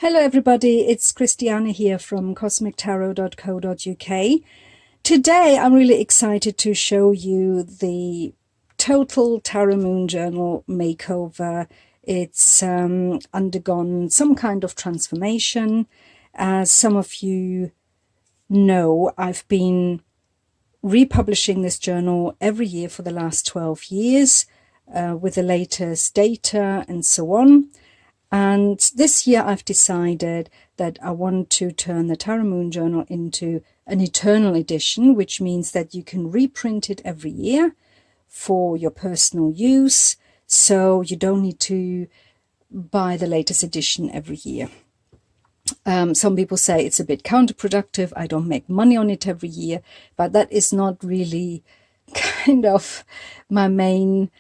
Hello everybody, it's Christiana here from cosmictarot.co.uk. Today I'm really excited to show you the total Tarot Moon Journal makeover. It's undergone some kind of transformation. As some of you know, I've been republishing this journal every year for the last 12 years with the latest data and so on. And this year I've decided that I want to turn the Tarot Moon Journal into an eternal edition, which means that you can reprint it every year for your personal use. So you don't need to buy the latest edition every year. Some people say it's a bit counterproductive. I don't make money on it every year, but that is not really kind of my main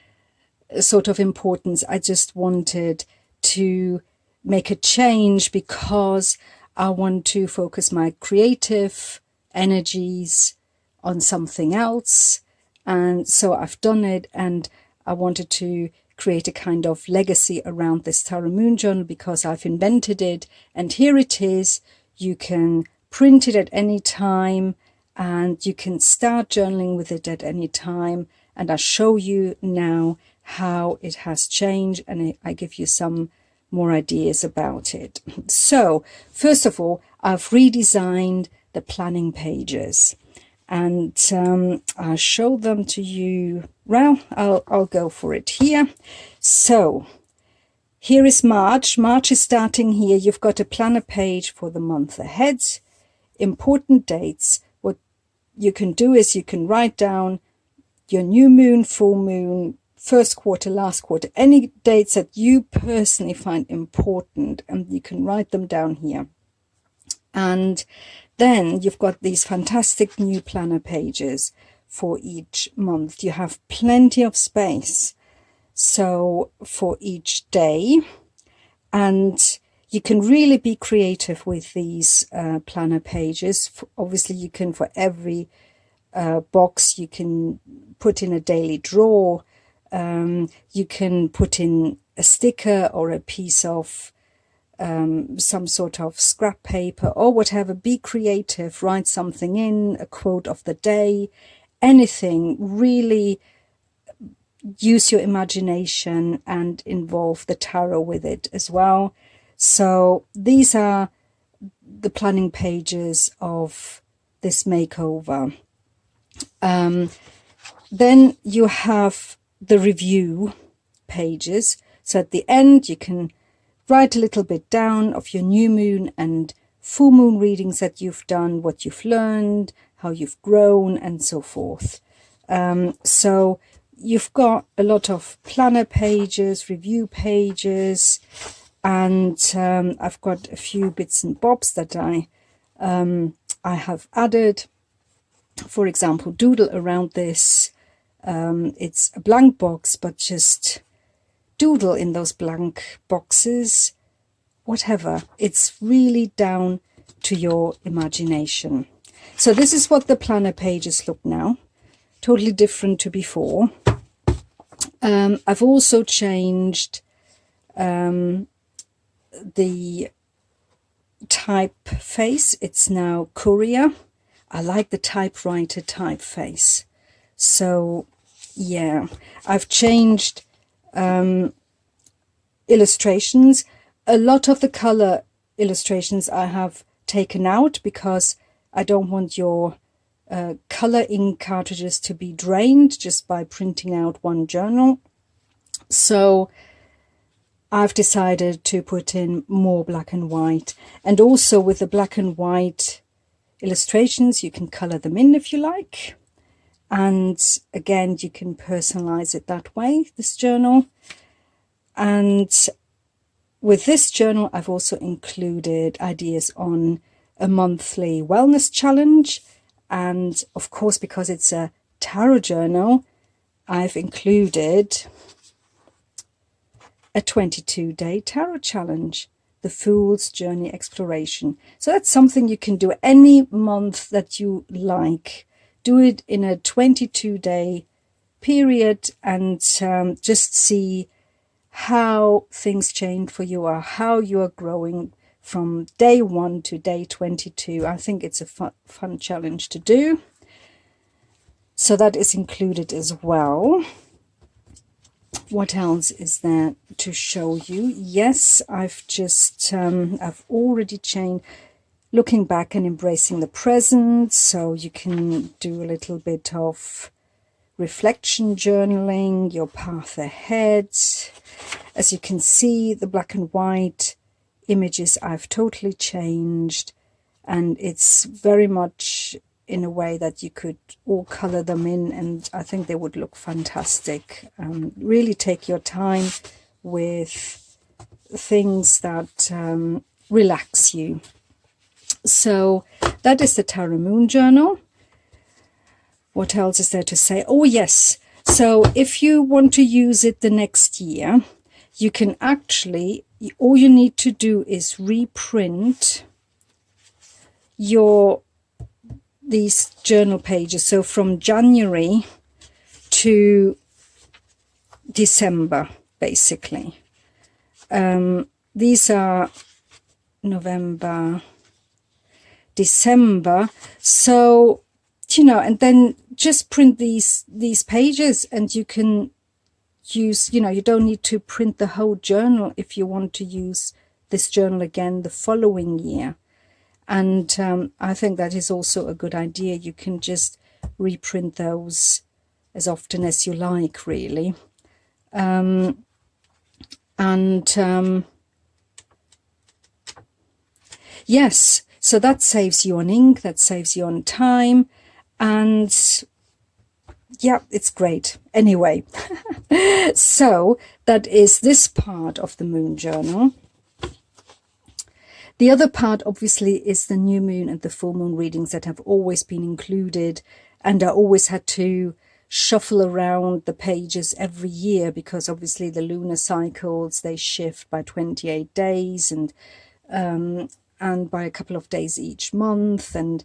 sort of importance. I just wanted to make a change because I want to focus my creative energies on something else. And so I've done it, and I wanted to create a kind of legacy around this Tarot Moon Journal because I've invented it, and here it is. You can print it at any time and you can start journaling with it at any time, and I show you now how it has changed, and I give you some more ideas about it. So first of all, I've redesigned the planning pages, and I'll show them to you. Well, I'll go for it here. So here is March. March is starting here. You've got a planner page for the month ahead, important dates. What you can do is you can write down your new moon, full moon, first quarter, last quarter, any dates that you personally find important, and you can write them down here. And then you've got these fantastic new planner pages for each month. You have plenty of space so for each day, and you can really be creative with these planner pages. Obviously you can, for every box, you can put in a daily draw. You can put in a sticker or a piece of some sort of scrap paper or whatever. Be creative, write something in, a quote of the day, anything. Really use your imagination and involve the tarot with it as well. So these are the planning pages of this makeover. Then you have the review pages. So at the end you can write a little bit down of your new moon and full moon readings that you've done, what you've learned, how you've grown, and so forth. So you've got a lot of planner pages, review pages, and I've got a few bits and bobs that I have added. For example, doodle around this. It's a blank box, but just doodle in those blank boxes, whatever. It's really down to your imagination. So this is what the planner pages look now, totally different to before. I've also changed the typeface. It's now courier. I like the typewriter typeface. So yeah, I've changed illustrations. A lot of the color illustrations I have taken out because I don't want your color ink cartridges to be drained just by printing out one journal. So I've decided to put in more black and white, and also with the black and white illustrations you can color them in if you like. And again, you can personalize it that way, this journal. And with this journal, I've also included ideas on a monthly wellness challenge. And of course, because it's a tarot journal, I've included a 22-day tarot challenge, the Fool's Journey Exploration. So that's something you can do any month that you like. Do it in a 22-day period and just see how things change for you or how you are growing from day 1 to day 22. I think it's a fun challenge to do. So that is included as well. What else is there to show you? Yes, I've already changed, looking back and embracing the present. So you can do a little bit of reflection journaling, your path ahead. As you can see, the black and white images I've totally changed, and it's very much in a way that you could all color them in, and I think they would look fantastic. Really take your time with things that relax you. So that is the Tarot Moon Journal. What else is there to say? Oh yes, so if you want to use it the next year, you can actually, all you need to do is reprint these journal pages. So from January to December, basically. These are November, December. So, you know, and then just print these pages, and you can use, you know, you don't need to print the whole journal if you want to use this journal again the following year. And I think that is also a good idea. You can just reprint those as often as you like, really. Yes, so that saves you on ink, that saves you on time, and yeah, it's great. Anyway, so that is this part of the Moon Journal. The other part, obviously, is the new moon and the full moon readings that have always been included, and I always had to shuffle around the pages every year because obviously the lunar cycles, they shift by 28 days and by a couple of days each month, and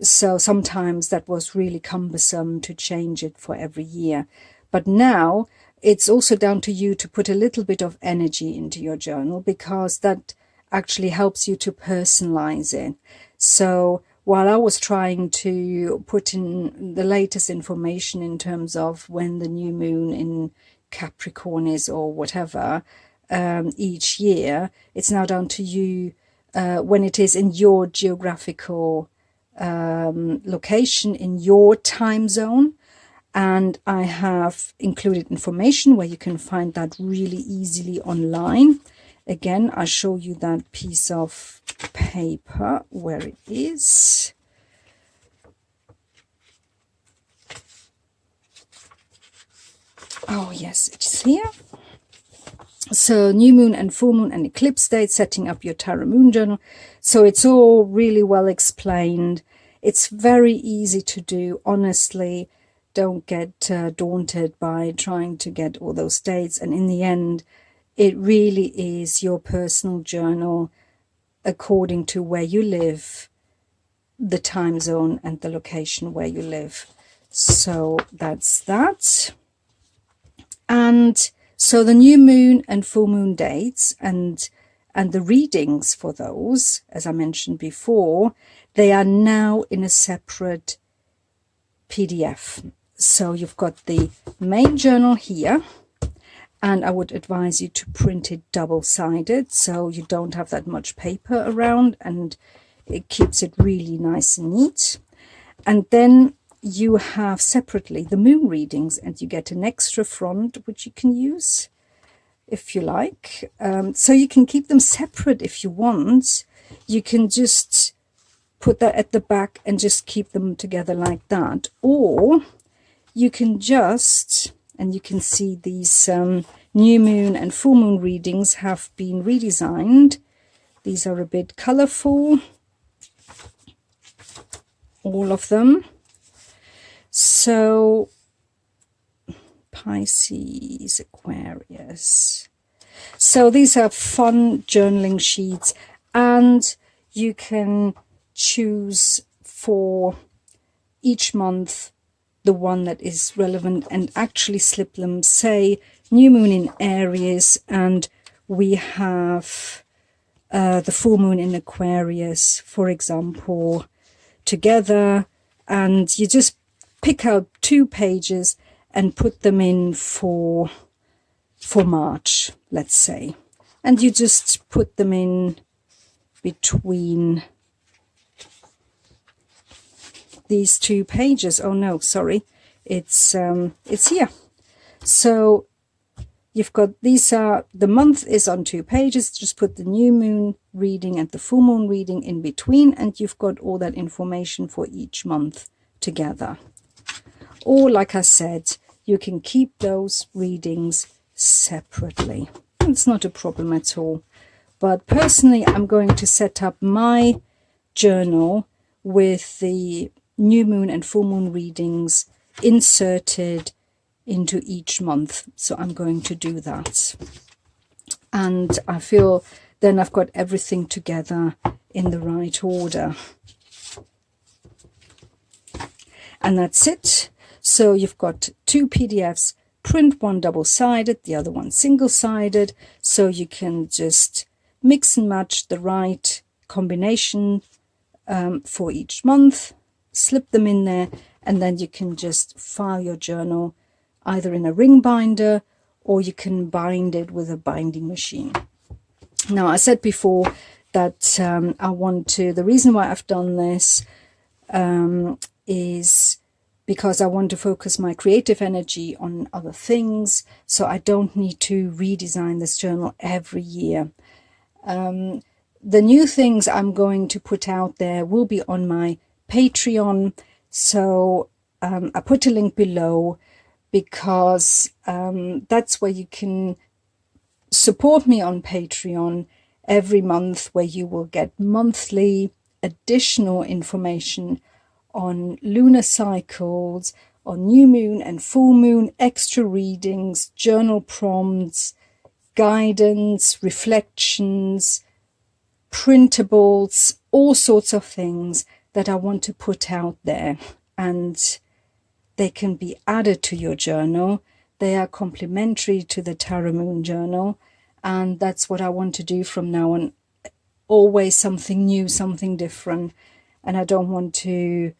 so sometimes that was really cumbersome to change it for every year. But now it's also down to you to put a little bit of energy into your journal, because that actually helps you to personalize it. So while I was trying to put in the latest information in terms of when the new moon in Capricorn is or whatever each year, it's now down to you when it is in your geographical location, in your time zone. And I have included information where you can find that really easily online. Again, I'll show you that piece of paper where it is. Oh yes, it's here. So new moon and full moon and eclipse dates, setting up your Tarot Moon Journal. So it's all really well explained. It's very easy to do. Honestly, don't get daunted by trying to get all those dates. And in the end, it really is your personal journal according to where you live, the time zone and the location where you live. So that's that. And so the new moon and full moon dates and the readings for those, as I mentioned before, they are now in a separate PDF. So you've got the main journal here, and I would advise you to print it double-sided so you don't have that much paper around, and it keeps it really nice and neat. And then you have separately the moon readings, and you get an extra front which you can use if you like. So you can keep them separate if you want. You can just put that at the back and just keep them together like that, or you can just, and you can see these new moon and full moon readings have been redesigned. These are a bit colorful, all of them. So Pisces, Aquarius. So these are fun journaling sheets, and you can choose for each month the one that is relevant and actually slip them. Say new moon in Aries, and we have the full moon in Aquarius, for example, together, and you just pick out 2 pages and put them in for March, let's say, and you just put them in between these 2 pages. Oh no, sorry, it's here. So you've got, these are, the month is on 2 pages, just put the new moon reading and the full moon reading in between, and you've got all that information for each month together. Or like I said, you can keep those readings separately. It's not a problem at all. But personally, I'm going to set up my journal with the new moon and full moon readings inserted into each month. So I'm going to do that. And I feel then I've got everything together in the right order. And that's it. So you've got 2 PDFs, print one double-sided, the other one single-sided, so you can just mix and match the right combination for each month, slip them in there, and then you can just file your journal either in a ring binder or you can bind it with a binding machine. Now, I said before that I want to, the reason why I've done this is because I want to focus my creative energy on other things, so I don't need to redesign this journal every year. The new things I'm going to put out there will be on my Patreon, so I put a link below because that's where you can support me on Patreon every month, where you will get monthly additional information on lunar cycles, on new moon and full moon, extra readings, journal prompts, guidance, reflections, printables, all sorts of things that I want to put out there, and they can be added to your journal. They are complementary to the Tarot Moon Journal, and that's what I want to do from now on. Always something new, something different, and I don't want to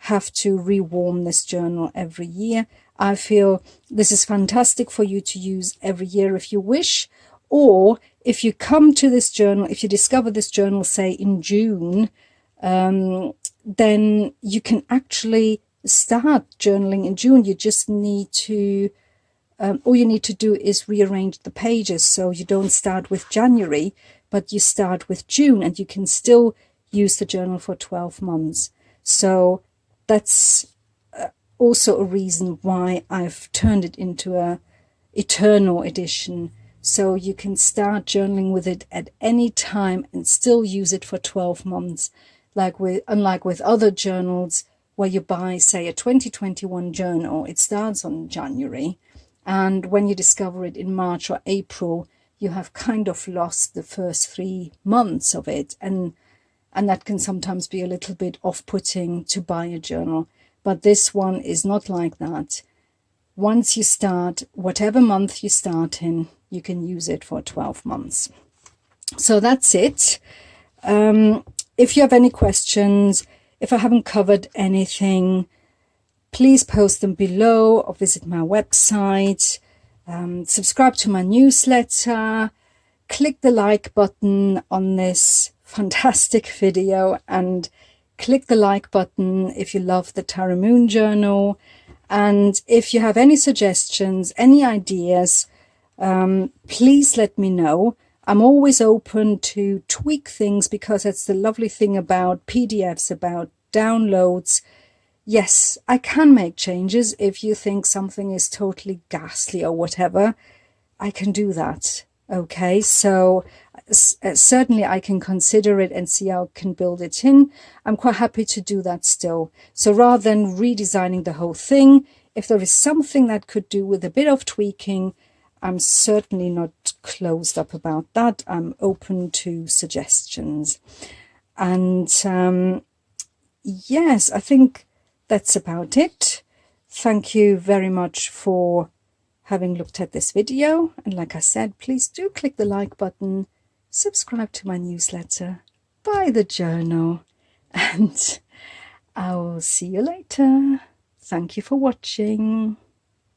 have to rewarm this journal every year. I feel this is fantastic for you to use every year if you wish, or if you come to this journal, if you discover this journal, say in June, then you can actually start journaling in June. You just need to, all you need to do is rearrange the pages, so you don't start with January, but you start with June, and you can still use the journal for 12 months. So that's also a reason why I've turned it into a eternal edition. So you can start journaling with it at any time and still use it for 12 months. Unlike with other journals where you buy, say, a 2021 journal, it starts on January. And when you discover it in March or April, you have kind of lost the first 3 months of it. And that can sometimes be a little bit off-putting to buy a journal. But this one is not like that. Once you start, whatever month you start in, you can use it for 12 months. So that's it. If you have any questions, if I haven't covered anything, please post them below or visit my website. Subscribe to my newsletter. Click the like button on this fantastic video, and click the like button if you love the Tarot Moon Journal. And if you have any suggestions, any ideas, please let me know. I'm always open to tweak things, because that's the lovely thing about PDFs, about downloads. Yes, I can make changes. If you think something is totally ghastly or whatever, I can do that. Okay, so certainly I can consider it and see how I can build it in. I'm quite happy to do that still. So rather than redesigning the whole thing, if there is something that could do with a bit of tweaking, I'm certainly not closed up about that. I'm open to suggestions. And yes, I think that's about it. Thank you very much for having looked at this video. And like I said, please do click the like button, subscribe to my newsletter, buy the journal, and I will see you later. Thank you for watching.